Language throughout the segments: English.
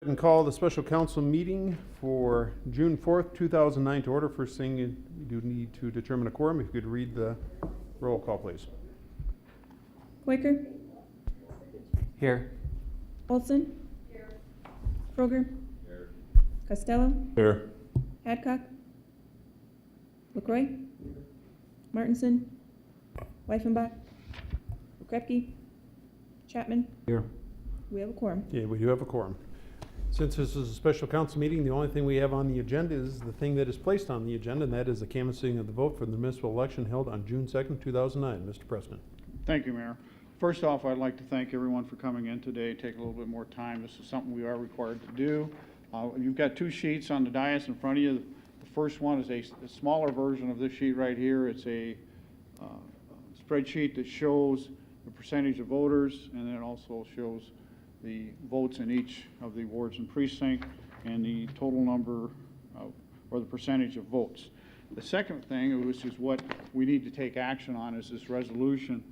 And call the special council meeting for June 4th, 2009 to order. First thing, you do need to determine a quorum. If you could read the roll call, please. Quaker. Here. Olson. Here. Kroger. Here. Costello. Here. Hadcock. LaCroix. Martinson. Weifenbach. Krepke. Chapman. Here. We have a quorum. Okay, we do have a quorum. Since this is a special council meeting, the only thing we have on the agenda is the thing that is placed on the agenda, and that is the canvassing of the vote for the municipal election held on June 2nd, 2009. Mr. Preston. Thank you, Mayor. First off, I'd like to thank everyone for coming in today, take a little bit more time. This is something we are required to do. You've got two sheets on the dais in front of you. The first one is a smaller version of this sheet right here. It's a spreadsheet that shows the percentage of voters, and then it also shows the votes in each of the wards and precinct and the total number of, or the percentage of votes. The second thing, which is what we need to take action on, is this resolution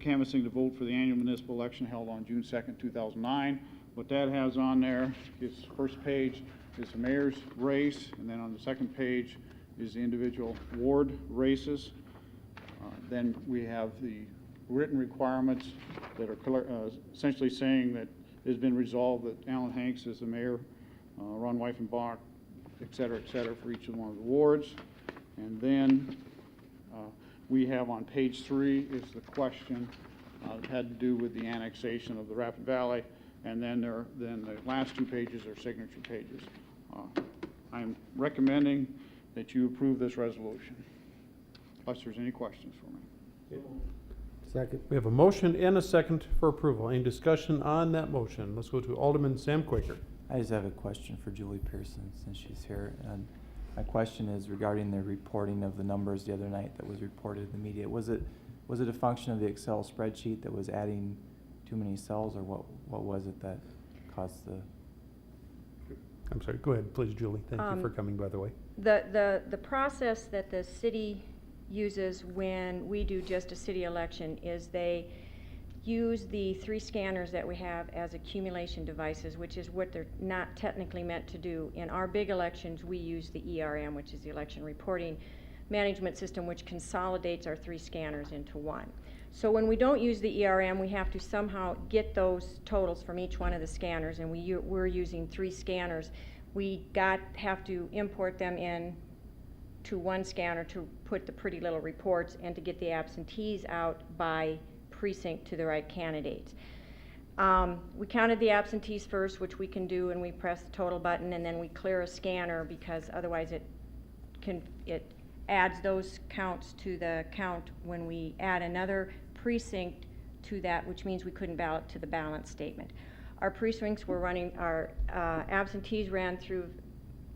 canvassing the vote for the annual municipal election held on June 2nd, 2009. What that has on there is, first page is the mayor's race, and then on the second page is the individual ward races. Then we have the written requirements that are essentially saying that it's been resolved that Alan Hanks is the mayor, Ron Weifenbach, et cetera, for each of one of the wards. And then we have on page 3 is the question that had to do with the annexation of the Rapid Valley, and then the last 2 pages are signature pages. I'm recommending that you approve this resolution, unless there's any questions for me. Second. We have a motion and a second for approval. Any discussion on that motion? Let's go to Alderman Sam Quaker. I just have a question for Julie Pearson since she's here. And my question is regarding the reporting of the numbers the other night that was reported in the media. Was it a function of the Excel spreadsheet that was adding too many cells, or what was it that caused the... I'm sorry, go ahead, please, Julie. Thank you for coming, by the way. The process that the city uses when we do just a city election is they use the 3 scanners that we have as accumulation devices, which is what they're not technically meant to do. In our big elections, we use the ERM, which is the election reporting management system, which consolidates our 3 scanners into one. So when we don't use the ERM, we have to somehow get those totals from each one of the scanners, and we're using 3 scanners. We have to import them in to one scanner to put the pretty little reports and to get the absentees out by precinct to the right candidates. We counted the absentees first, which we can do, and we press the total button, and then we clear a scanner because otherwise it adds those counts to the count when we add another precinct to that, which means we couldn't ballot to the balance statement. Our precincts were running, our absentees ran through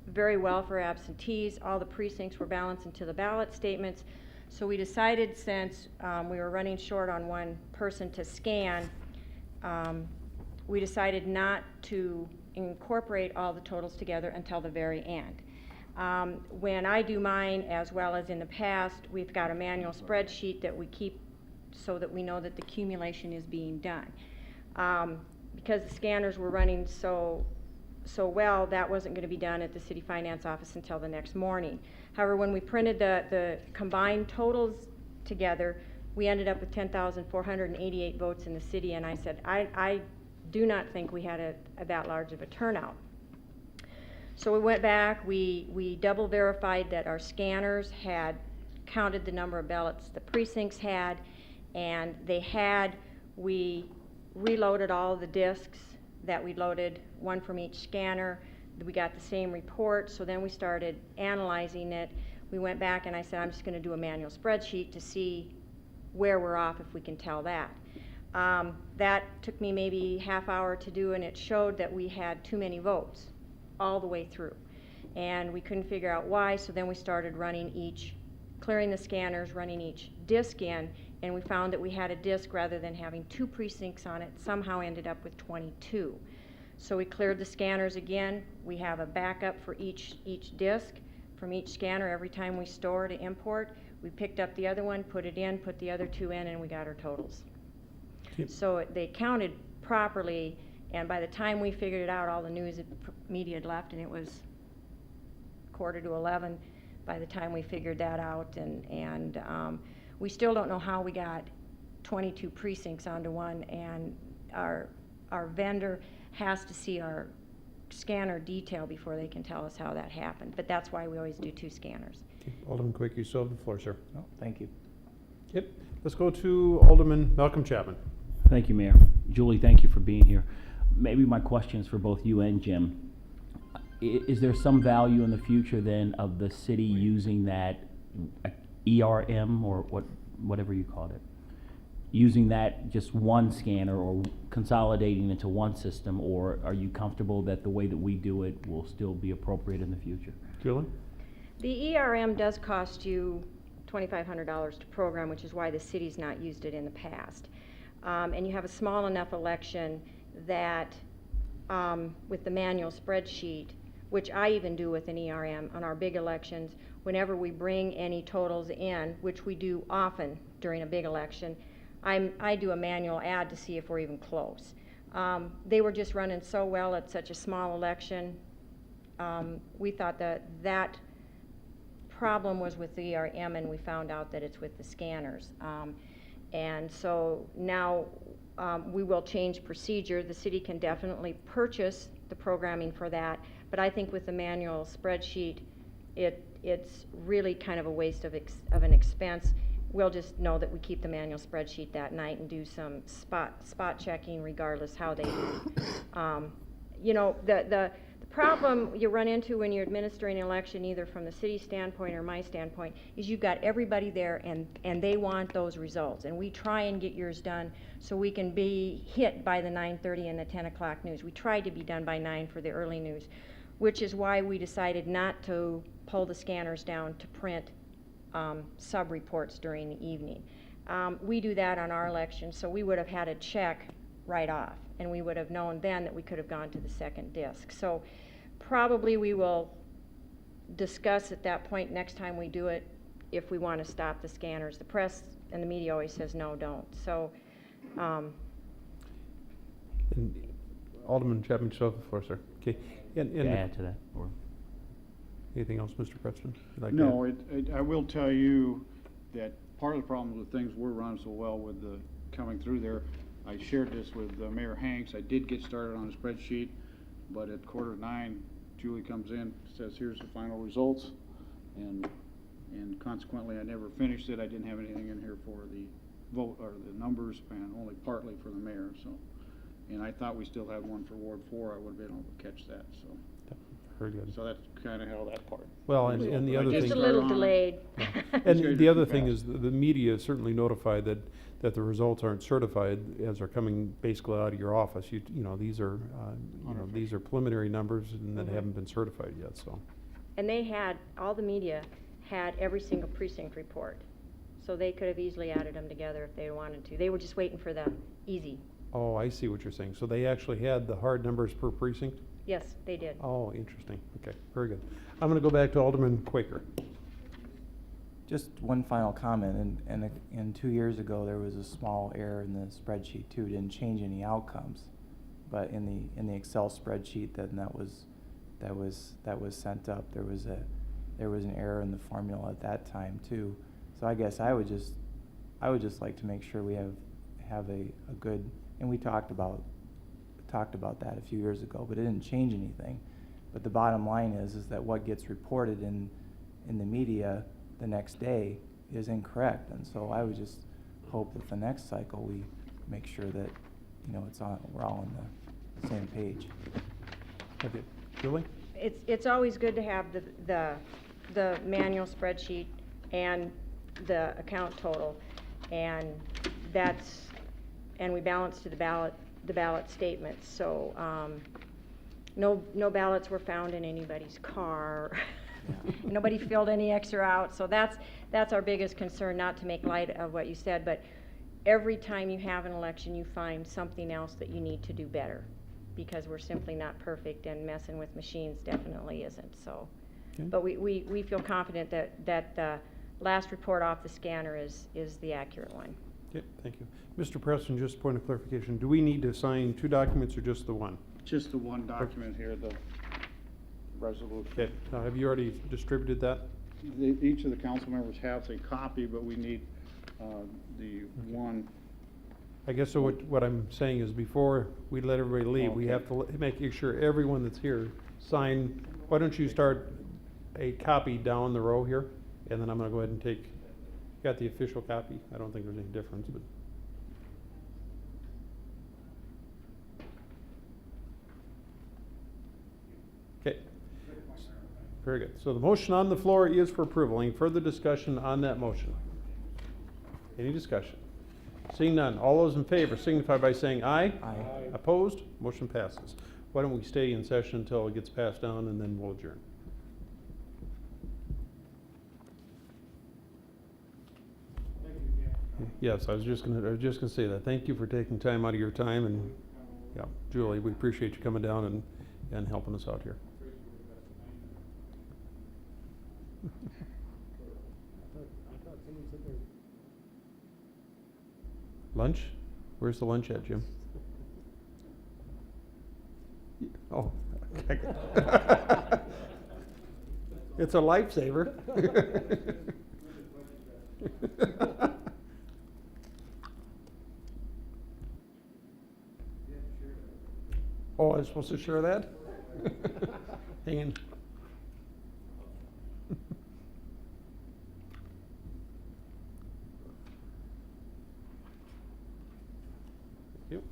very well for absentees. All the precincts were balanced into the ballot statements. So we decided, since we were running short on one person to scan, we decided not to incorporate all the totals together until the very end. When I do mine, as well as in the past, we've got a manual spreadsheet that we keep so that we know that the accumulation is being done. Because the scanners were running so well, that wasn't going to be done at the city finance office until the next morning. However, when we printed the combined totals together, we ended up with 10,488 votes in the city, and I said, I do not think we had that large of a turnout. So we went back, we double verified that our scanners had counted the number of ballots the precincts had, and we reloaded all the discs that we loaded, one from each scanner. We got the same report, so then we started analyzing it. We went back and I said, I'm just going to do a manual spreadsheet to see where we're off, if we can tell that. That took me maybe half hour to do, and it showed that we had too many votes all the way through. And we couldn't figure out why, so then we started clearing the scanners, running each disc in, and we found that we had a disc, rather than having 2 precincts on it, somehow ended up with 22. So we cleared the scanners again. We have a backup for each disc from each scanner every time we store to import. We picked up the other one, put it in, put the other 2 in, and we got our totals. Yep. So they counted properly, And by the time we figured it out, all the media had left, and it was 10:45 by the time we figured that out. And we still don't know how we got 22 precincts onto one, and our vendor has to see our scanner detail before they can tell us how that happened. But that's why we always do 2 scanners. Okay, Alderman Quaker, you still have the floor, sir. Oh, thank you. Yep. Let's go to Alderman Malcolm Chapman. Thank you, Mayor. Julie, thank you for being here. Maybe my question is for both you and Jim. Is there some value in the future then of the city using that ERM or whatever you called it? Using that just one scanner or consolidating into one system, or are you comfortable that the way that we do it will still be appropriate in the future? Julie? The ERM does cost you $2,500 to program, which is why the city's not used it in the past. And you have a small enough election that with the manual spreadsheet, which I even do with an ERM on our big elections, whenever we bring any totals in, which we do often during a big election, I do a manual add to see if we're even close. They were just running so well at such a small election. We thought that problem was with the ERM, and we found out that it's with the scanners. And so now we will change procedure. The city can definitely purchase the programming for that, but I think with the manual spreadsheet, it's really kind of a waste of an expense. We'll just know that we keep the manual spreadsheet that night and do some spot checking regardless how they do. You know, the problem you run into when you're administering an election, either from the city standpoint or my standpoint, is you've got everybody there and they want those results. And we try and get yours done so we can be hit by the 9:30 and the 10 o'clock news. We tried to be done by 9 for the early news, which is why we decided not to pull the scanners down to print sub-reports during the evening. We do that on our election, so we would have had a check right off, and we would have known then that we could have gone to the second disc. So probably we will discuss at that point next time we do it if we want to stop the scanners. The press and the media always says no, don't. So And Alderman Chapman, you still have the floor, sir. Okay. And To add to that, or anything else, Mr. President? you'd like to No, add? I will tell you that part of the problem with things we're running so well with the coming through there, I shared this with Mayor Hanks. I did get started on a spreadsheet, but at 8:45, Julie comes in, says, here's the final results. And consequently, I never finished it. I didn't have anything in here for the vote or the numbers, and only partly for the mayor, so. And I thought we still had one for Ward 4. I would have been able to catch that, so. Very good. So that's kind of how that part. Well, and the other just thing. a little delayed. And the other thing Fast. is the media is certainly notified that the results aren't certified as are coming basically out of your office. You know, these are, these are preliminary numbers and that Mhm. haven't been certified yet, so. And they had, all the media had every single precinct report. So they could have easily added them together if they wanted to. They were just waiting for the easy. Oh, I see what you're saying. So they actually had the hard numbers per precinct? Yes, they did. Oh, interesting. Okay, very good. I'm going to go back to Alderman Quaker. Just one final comment, and 2 years ago, there was a small error in the spreadsheet too. It didn't change any outcomes, but in the Excel spreadsheet that was sent up, there was an error in the formula at that time too. So I guess I would just like to make sure we have a good, and we talked about that a few years ago, but it didn't change anything. But the bottom line is that what gets reported in the media the next day is incorrect, and so I would just hope that the next cycle we make sure that we're all on the same page. Okay, Julie? It's always good to have the manual spreadsheet and the account total, and we balance to the ballot statements. So no ballots were found in anybody's car. Nobody filled any extra out. So that's our biggest concern, not to make light of what you said, but every time you have an election, you find something else that you need to do better, because we're simply not perfect, and messing with machines definitely isn't. So, Okay. but we feel confident that the last report off the scanner is the accurate one. Okay, thank you. Mr. Preston, just a point of clarification, do we need to sign 2 documents or just the one? Just the one document here, the resolution. Okay, now have you already distributed that? Each of the council members has a copy, but we need the one. I guess so what I'm saying is before we let everybody leave, we Okay. have to make sure everyone that's here sign. Why don't you start a copy down the row here, and then I'm gonna go ahead and take, got the official copy. I don't think there's any difference, but. Okay. Very good. So the motion on the floor is for approval. Any further discussion on that motion? Any discussion? Seeing none, all those in favor signify by saying aye. Aye. Opposed? Motion passes. Why don't we stay in session until it gets passed down, and then we'll adjourn. Yes, I was just gonna say that. Thank you for taking time out of your time, and, yeah, Julie, we appreciate you coming down and helping us out here. Lunch? Where's the lunch at, Jim? Oh. okay. It's a lifesaver. Oh, I was supposed to share that? Hang on. Thank you.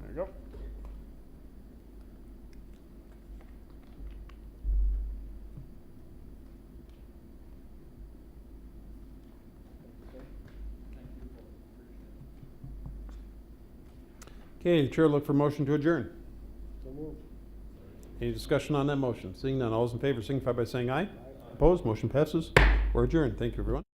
There you go. Okay, the chair look for motion to adjourn. Any discussion on that motion? Seeing none, all those in favor signify by saying aye. Opposed, motion passes. We're adjourned. Thank you, everyone.